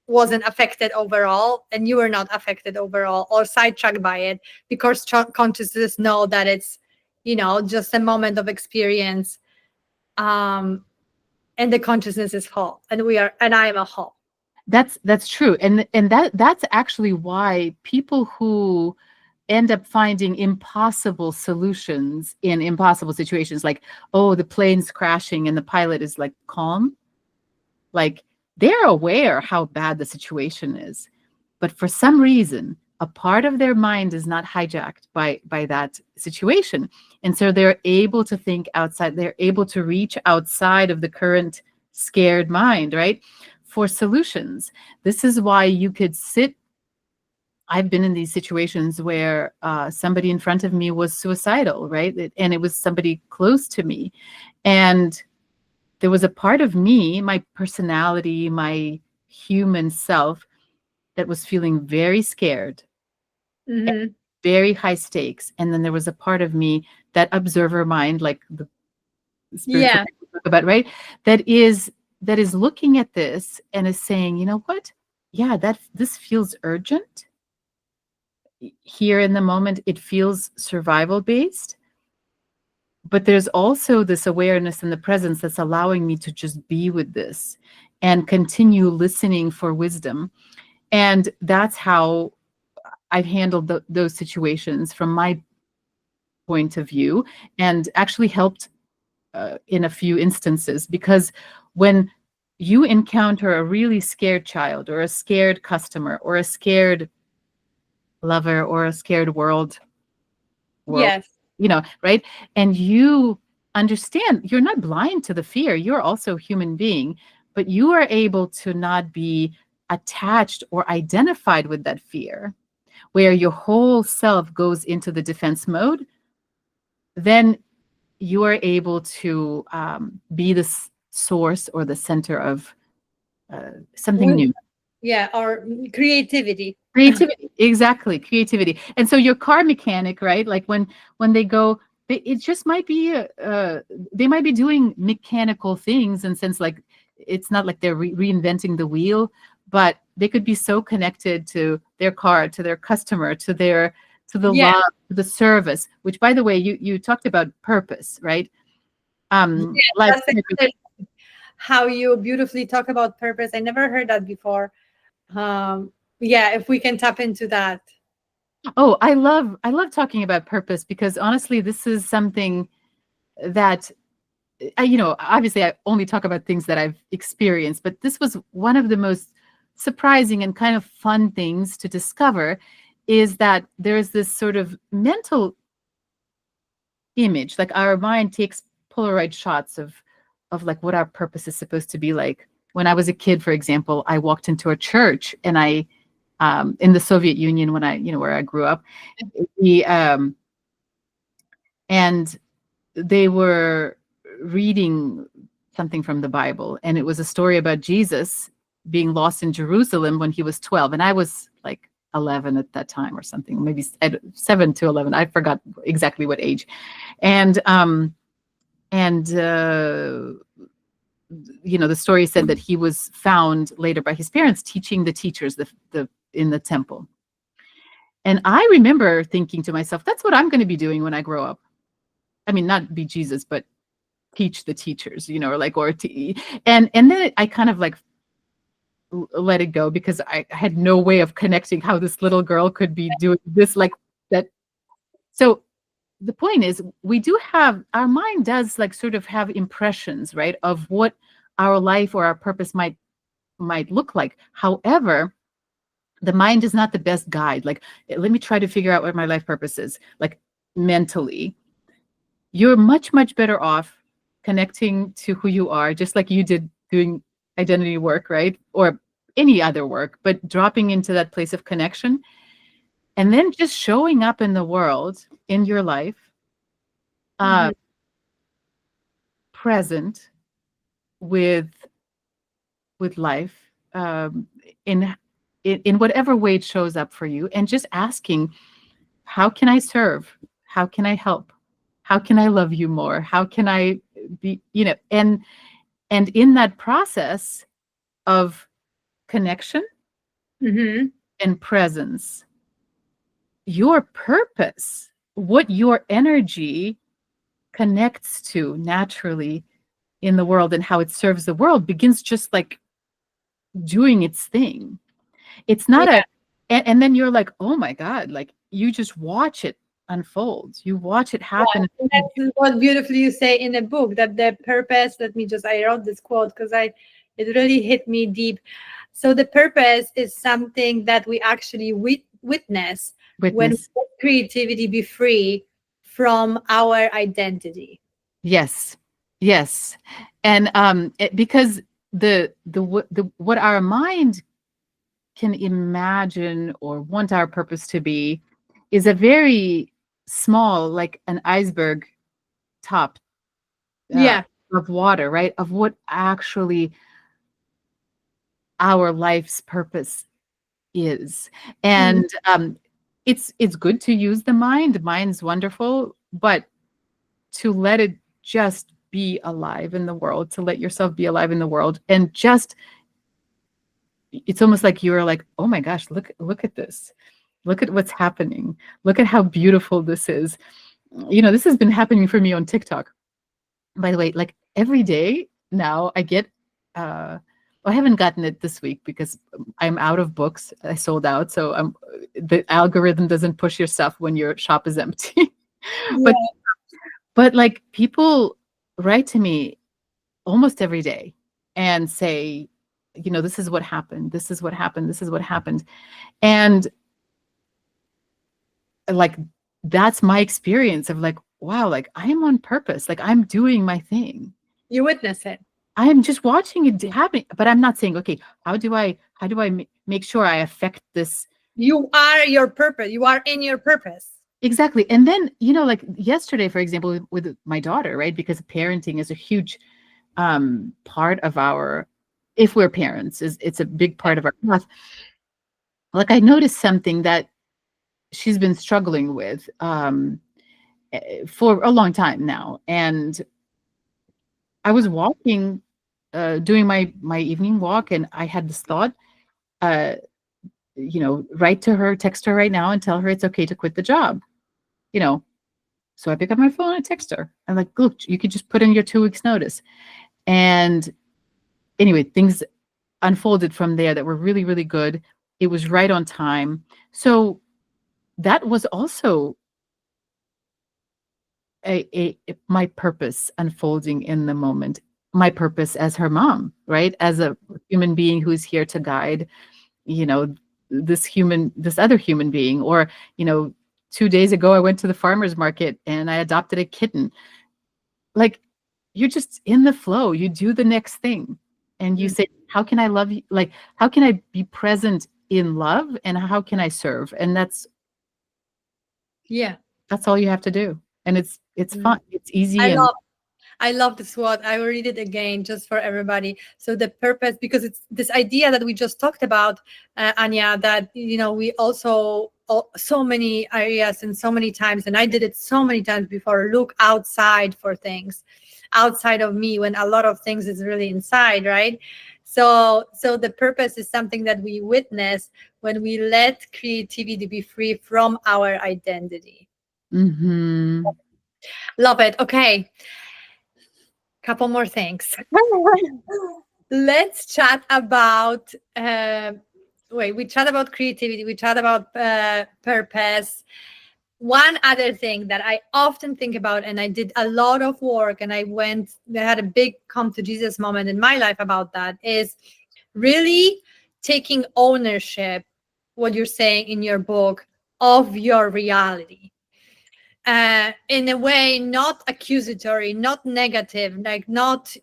wasn't affected overall, and you were not affected overall or sidetracked by it because consciousness know that it's, just a moment of experience, and the consciousness is whole, and I am a whole. that's true. And that's actually why people who end up finding impossible solutions in impossible situations, like, oh, the plane's crashing and the pilot is like calm, like they're aware how bad the situation is. But for some reason, a part of their mind is not hijacked by that situation. And so they're able to think outside, they're able to reach outside of the current scared mind, right? For solutions. This is why you could sit. I've been in these situations where somebody in front of me was suicidal, right? And it was somebody close to me. And there was a part of me, my personality, my human self, that was feeling very scared, Mm-hmm. very high stakes. And then there was a part of me, that observer mind, like the spiritual Yeah. people talk about, right? That is looking at this and is saying, you know what? Yeah, this feels urgent. Here in the moment, it feels survival based. But there's also this awareness and the presence that's allowing me to just be with this and continue listening for wisdom. And that's how I've handled those situations from my point of view, and actually helped in a few instances. Because when you encounter a really scared child, or a scared customer, or a scared lover, or a scared world, Yes. right? And you understand you're not blind to the fear. You're also a human being, but you are able to not be attached or identified with that fear, where your whole self goes into the defense mode. Then you are able to be the source or the center of something new. Yeah, or creativity. Creativity, exactly, creativity. And so your car mechanic, right? Like when they go, it just might be they might be doing mechanical things, in sense, like it's not like they're reinventing the wheel, but they could be so connected to their car, to their customer, to the Yeah. love, to the service. Which, by the way, you talked about purpose, right? Yeah, Life that's purpose. how you beautifully talk about purpose. I never heard that before. Um, yeah, if we can tap into that. Oh, I love talking about purpose, because honestly, this is something that obviously I only talk about things that I've experienced, but this was one of the most surprising and kind of fun things to discover, is that there's this sort of mental image, like our mind takes Polaroid shots of like what our purpose is supposed to be like. When I was a kid, for example, I walked into a church, and I in the Soviet Union, when where I grew up, the and they were reading something from the Bible, and it was a story about Jesus being lost in Jerusalem when he was 12, and I was like 11 at that time, or something, maybe 7 to 11. I forgot exactly what age. And the story said that he was found later by his parents teaching the teachers the in the temple. And I remember thinking to myself, that's what I'm going to be doing when I grow up. I mean, not be Jesus, but teach the teachers, and then I kind of like let it go, because I had no way of connecting how this little girl could be doing this, like that. So the point is, we do have, our mind does like sort of have impressions, right, of what our life or our purpose might look like. However, the mind is not the best guide. Like, let me try to figure out what my life purpose is, like mentally. You're much, much better off connecting to who you are, just like you did doing identity work, right? Or any other work, but dropping into that place of connection, and then just showing up in the world, in your life, Mhm. present with life, in whatever way it shows up for you, and just asking, how can I serve? How can I help? How can I love you more? How can I be, and in that process of connection Mhm. and presence, your purpose, what your energy connects to naturally in the world, and how it serves the world, begins just like doing its thing. It's not Yeah. and then you're like, oh my God, like you just watch it unfold. You watch it happen. And that's what beautifully you say in a book, that the purpose, let me just, I wrote this quote because it really hit me deep. So the purpose is something that we actually witness when we Witness. let creativity be free from our identity. Yes. Yes. And because the what our mind can imagine or want our purpose to be is a very small, like an iceberg top uh, Yeah. of water, right? Of what actually our life's purpose is. Mhm. And it's good to use the mind. The mind's wonderful, but to let it just be alive in the world, to let yourself be alive in the world, and just it's almost like you're like, oh my gosh, look at this. Look at what's happening. Look at how beautiful this is. This has been happening for me on TikTok. By the way, like every day now I get I haven't gotten it this week because I'm out of books. I sold out, so the algorithm doesn't push your stuff when your shop is empty. but Yeah. but like people write to me almost every day and say, this is what happened. This is what happened. This is what happened. And like that's my experience of like, wow, like I am on purpose. Like I'm doing my thing. You witness it. I am just watching it happen, but I'm not saying, okay, how do I make sure I affect this You are your purpose. You are in your purpose. exactly? And then, like yesterday, for example, with my daughter, right? Because parenting is a huge part of our, if we're parents, it's a big part of our path. Like I noticed something that she's been struggling with for a long time now, and I was walking, doing my evening walk, and I had this thought. Uh, write to her, text her right now and tell her it's okay to quit the job. You know, so I pick up my phone and text her. I'm like, look, you could just put in your 2 weeks notice. And anyway, things unfolded from there that were really, really good. It was right on time. So that was also my purpose unfolding in the moment. My purpose as her mom, right? As a human being who's here to guide, you know, this other human being. Or, 2 days ago, I went to the farmer's market and I adopted a kitten. Like, you're just in the flow. You do the next thing and you Mm. say, how can I love you? Like, how can I be present in love and how can I serve? And Yeah. that's all you have to do. And it's Mm. fun. It's easy. I And love I love this word. I will read it again just for everybody. So the purpose, because it's this idea that we just talked about, Anya, that we also so many areas and so many times, and I did it so many times before. Look outside for things, outside of me, when a lot of things is really inside, right? So the purpose is something that we witness when we let creativity be free from our identity. mhm. Love it. Okay. Couple more things. Let's chat about we chat about creativity, we chat about purpose. One other thing that I often think about, and I did a lot of work, and I had a big come to Jesus moment in my life about that, is really taking ownership, what you're saying in your book, of your reality, in a way not accusatory, not negative, like not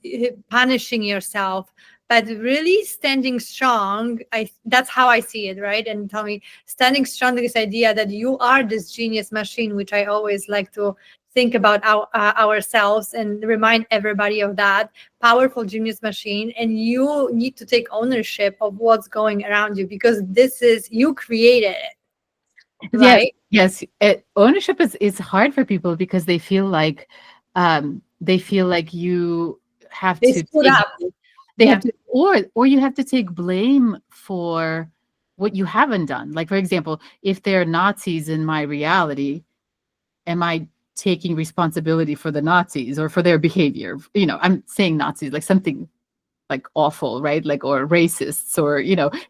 punishing yourself, but really standing strong. That's how I see it, right? And tell me, standing strong, this idea that you are this genius machine, which I always like to think about ourselves and remind everybody of that powerful genius machine. And you need to take ownership of what's going around you, because this is, you created it, Yes, right? yes. Ownership is hard for people because they feel like you have They to stood take up. they have Yeah. to or you have to take blame for what you haven't done. Like for example, if they're Nazis in my reality, am I taking responsibility for the Nazis or for their behavior? I'm saying Nazis like something like awful, right? Like or racists or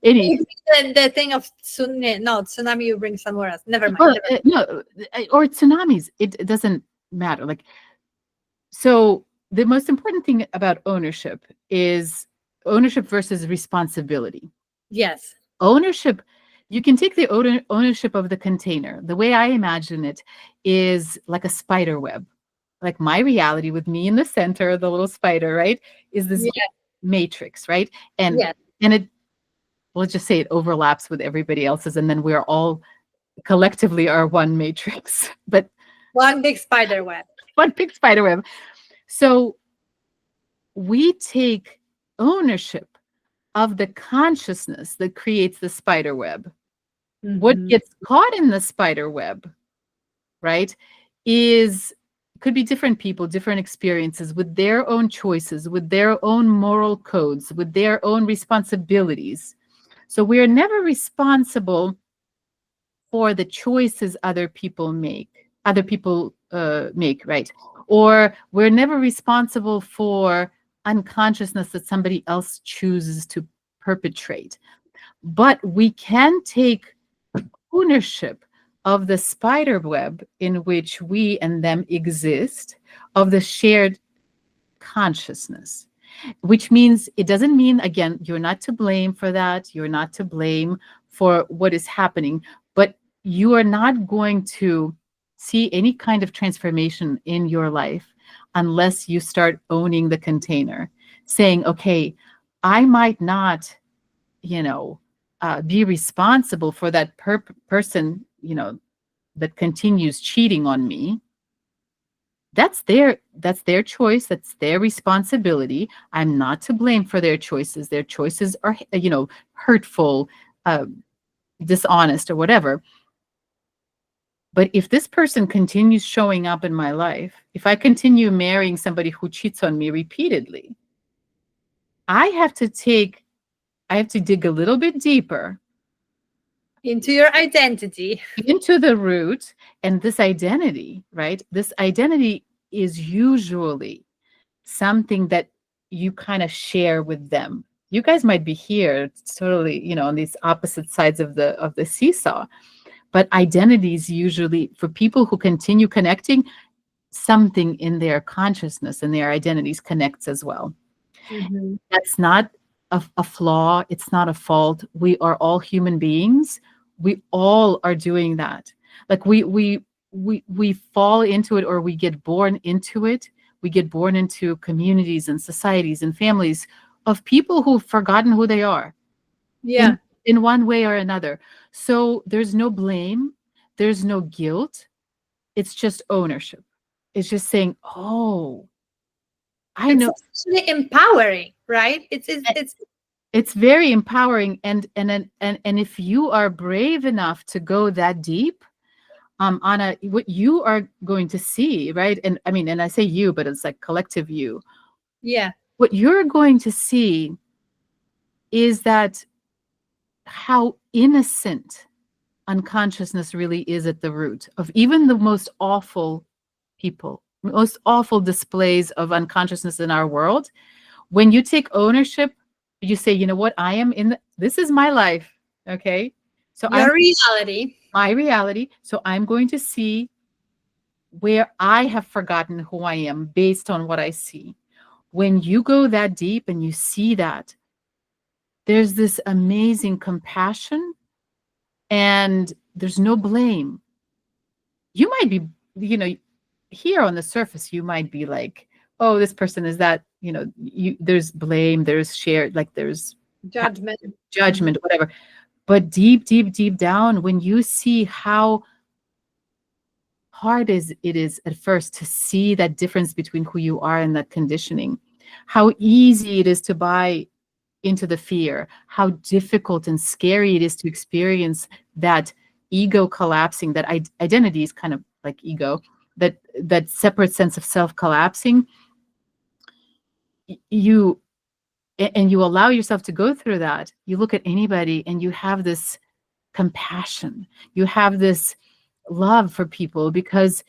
any. The thing of tsunami, no, tsunami you bring somewhere else. Never mind. Well, Never. no, or tsunamis. It doesn't matter. Like, so the most important thing about ownership is ownership versus responsibility. Yes. Ownership, you can take the ownership of the container. The way I imagine it is like a spider web. Like my reality with me in the center, the little spider, right, is this Yeah. matrix, right? And Yes. and it, let's just say it overlaps with everybody else's, and then we're all collectively are one matrix, but One big spider web. one big spider web. So we take ownership of the consciousness that creates the spider web. What Mhm. gets caught in the spider web, right, is could be different people, different experiences with their own choices, with their own moral codes, with their own responsibilities. So we are never responsible for the choices other people make, right? Or we're never responsible for unconsciousness that somebody else chooses to perpetrate. But we can take ownership of the spider web in which we and them exist, of the shared consciousness, which means it doesn't mean, again, you're not to blame for that. You're not to blame for what is happening, but you are not going to see any kind of transformation in your life unless you start owning the container, saying, okay, I might not, you know, be responsible for that person, that continues cheating on me. That's their choice, that's their responsibility. I'm not to blame for their choices. Their choices are, hurtful, uh, dishonest, or whatever. But if this person continues showing up in my life, if I continue marrying somebody who cheats on me repeatedly, i have to take I have to dig a little bit deeper Into your identity. into the root. And this identity, right, this identity is usually something that you kind of share with them. You guys might be here totally, on these opposite sides of the seesaw, but identities usually, for people who continue connecting, something in their consciousness and their identities connects as well. Mhm. That's not a flaw. It's not a fault. We are all human beings. We all are doing that. Like we fall into it, or we get born into it. We get born into communities and societies and families of people who've forgotten who they are in Yeah. in one way or another. So there's no blame. There's no guilt. It's just ownership. It's just saying, oh, I It's know. actually empowering, right? It's It's very empowering, and if you are brave enough to go that deep, Anna, what you are going to see, right? And I mean, and I say you, but it's like collective you. yeah. What you're going to see is that how innocent unconsciousness really is at the root of even the most awful people, most awful displays of unconsciousness in our world. When you take ownership, you say, you know what, I am this is my life. Okay. So I'm Your reality. my reality. So I'm going to see where I have forgotten who I am based on what I see. When you go that deep and you see that, there's this amazing compassion, and there's no blame. You might be, here on the surface, you might be like, oh, this person is that, there's blame, there's shared, like there's Judgment. Mhm. judgment, whatever. But deep, deep, deep down, when you see how hard it is at first to see that difference between who you are and that conditioning, how easy it is to buy into the fear, how difficult and scary it is to experience that ego collapsing, that identity is kind of like ego, that separate sense of self collapsing. You and you allow yourself to go through that. You look at anybody and you have this compassion, you have this love for people, because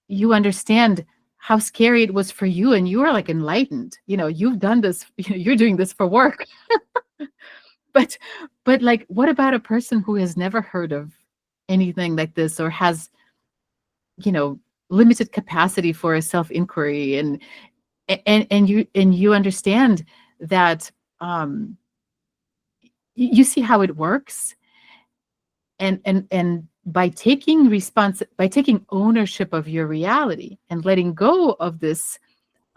you understand how scary it was for you, and you are like enlightened. You've done this, you're doing this for work. but like, what about a person who has never heard of anything like this, or has, you know limited capacity for a self inquiry, and you understand that, um you see how it works. And by taking by taking ownership of your reality and letting go of this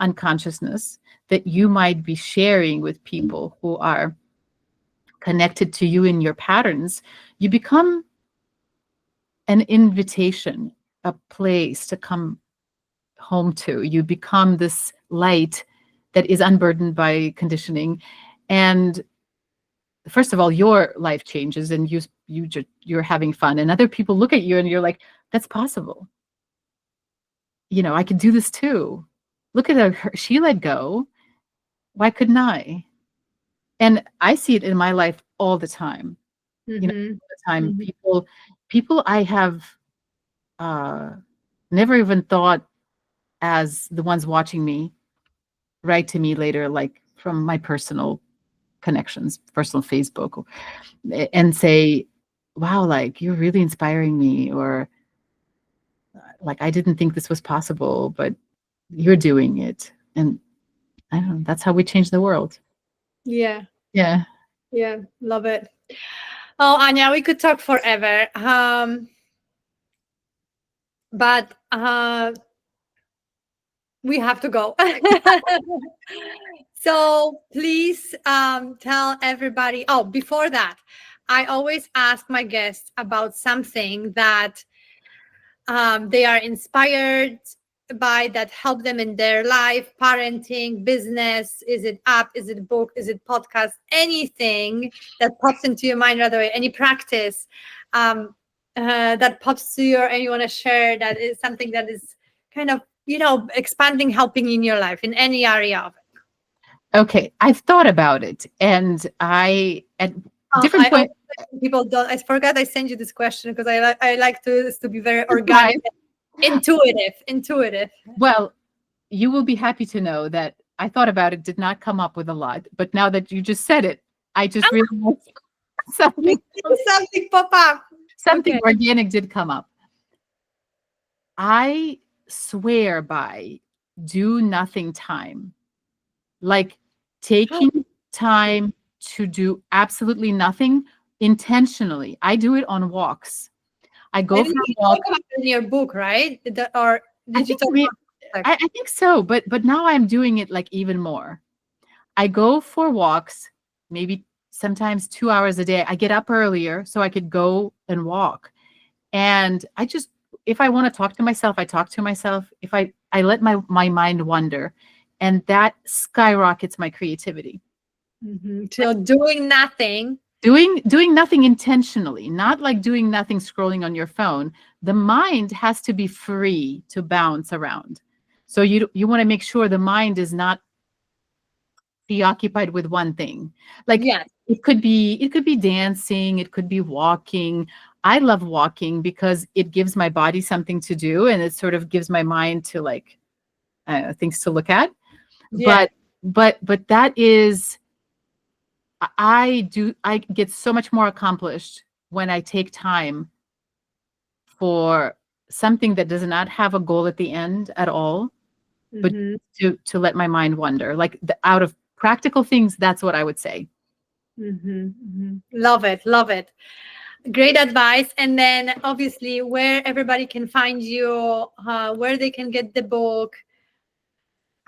unconsciousness that you might be sharing with people who are connected to you in your patterns, you become an invitation, a place to come home to. You become this light that is unburdened by conditioning. And first of all, your life changes and you're having fun, and other people look at you and you're like, that's possible. I could do this too. Look at her. She let go. Why couldn't I? And I see it in my life all the time. All the time. Mhm. People I have never even thought as the ones watching me write to me later, like from my personal connections, personal Facebook, and say, wow, like you're really inspiring me, or like I didn't think this was possible, but you're doing it. And I don't know, that's how we change the world. Yeah. Yeah. Yeah. Love it. Oh, Anya, we could talk forever. But we have to go. So please tell everybody. Oh, before that, I always ask my guests about something that they are inspired by, that help them in their life, parenting, business. Is it app? Is it book? Is it podcast? Anything that pops into your mind right away, any practice that pops to you, or you want to share, that is something that is kind of, expanding, helping in your life in any area of it. Okay. I've thought about it, and at different I points. people don't. I forgot I sent you this question because I like to be very organic, intuitive. Well, you will be happy to know that I thought about it, did not come up with a lot, but now that you just said it, I just realized something Something pop up. something Okay. organic did come up. I swear by do nothing time, like taking time to do absolutely nothing intentionally. I do it on walks. I go I for think a you walk. talk about it in your book, right? Or I did you think talk about I think so, but now I'm doing it like even more. I go for walks, maybe sometimes 2 hours a day. I get up earlier so I could go and walk. And I just, if I want to talk to myself, I talk to myself. If I let my mind wander, and that skyrockets my creativity. So doing nothing. Doing nothing intentionally, not like doing nothing scrolling on your phone. The mind has to be free to bounce around. So you want to make sure the mind is not preoccupied with one thing. Like Yes. it could be dancing, it could be walking. I love walking because it gives my body something to do, and it sort of gives my mind to like things to look at. Yeah. But that is, I get so much more accomplished when I take time for something that does not have a goal at the end at all, but Mm-hmm. to let my mind wander. Like out of practical things, that's what I would say. Love it. Love it. Great advice. And then obviously where everybody can find you, where they can get the book.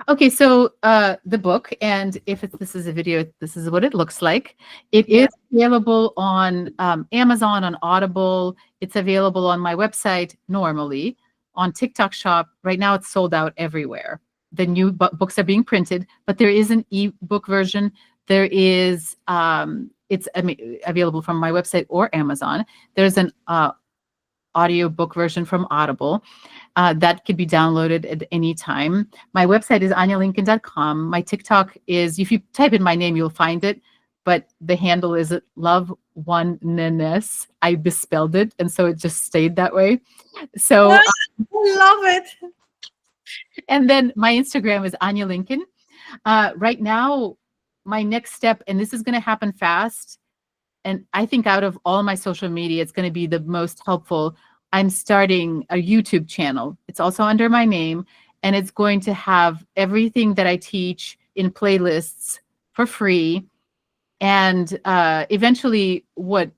Okay, so the book, and if this is a video, this is what it looks like. It Yeah. is available on Amazon, on Audible. It's available on my website normally, on TikTok Shop. Right now, it's sold out everywhere. The new books are being printed, but there is an ebook version. There is it's available from my website or Amazon. There's an audiobook version from Audible. That could be downloaded at any time. My website is anyalincoln.com. My TikTok is, if you type in my name, you'll find it, but the handle is Love Oneness. I misspelled it, and so it just stayed that way. So, I love it. and then my Instagram is Anya Lincoln. Right now, my next step, and this is going to happen fast, and I think out of all my social media, it's going to be the most helpful. I'm starting a YouTube channel. It's also under my name, and it's going to have everything that I teach in playlists for free. And eventually, where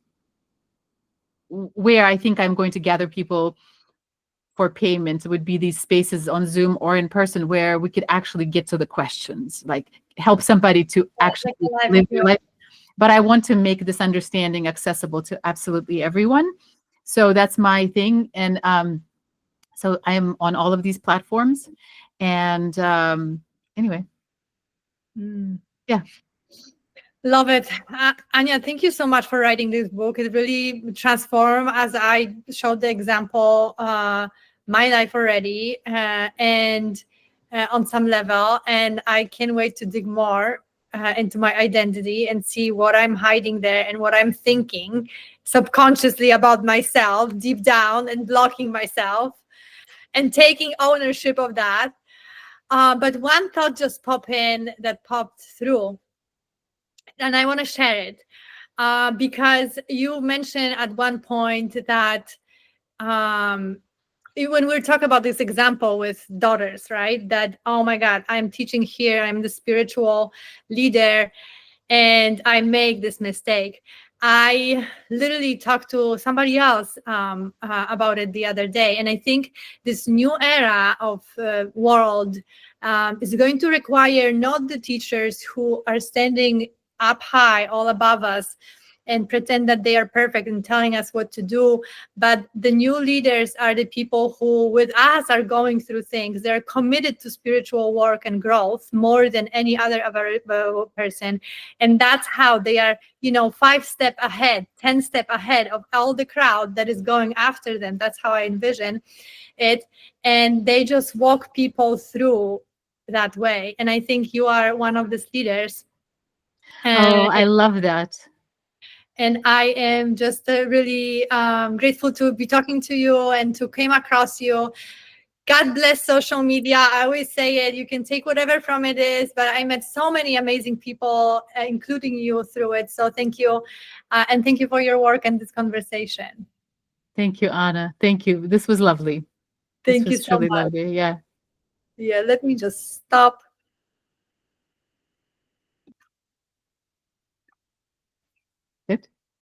I think I'm going to gather people for payment would be these spaces on Zoom or in person where we could actually get to the questions, like help somebody to actually Like a live live their experience. life. But I want to make this understanding accessible to absolutely everyone. So that's my thing. And so I am on all of these platforms. And anyway, Mm. yeah. Love it. Anya, thank you so much for writing this book. It really transformed, as I showed the example, my life already, and on some level. And I can't wait to dig more into my identity and see what I'm hiding there and what I'm thinking subconsciously about myself deep down, and blocking myself and taking ownership of that. But one thought just popped through, and I want to share it because you mentioned at one point that when we're talking about this example with daughters, right? That, oh my God, I'm teaching here, I'm the spiritual leader, and I make this mistake. I literally talked to somebody else about it the other day, and I think this new era of world is going to require not the teachers who are standing up high, all above us, and pretend that they are perfect and telling us what to do. But the new leaders are the people who, with us, are going through things. They're committed to spiritual work and growth more than any other person. And that's how they are, 5 steps ahead, 10 steps ahead of all the crowd that is going after them. That's how I envision it. And they just walk people through that way. And I think you are one of these leaders. Oh, I love that. And I am just really grateful to be talking to you and to came across you. God bless social media. I always say it. You can take whatever from it is, but I met so many amazing people, including you, through it. So thank you. And thank you for your work and this conversation. Thank you, Anna. Thank you. This was lovely. This Thank you was so truly much. lovely. Yeah. Yeah, let me just stop. Good.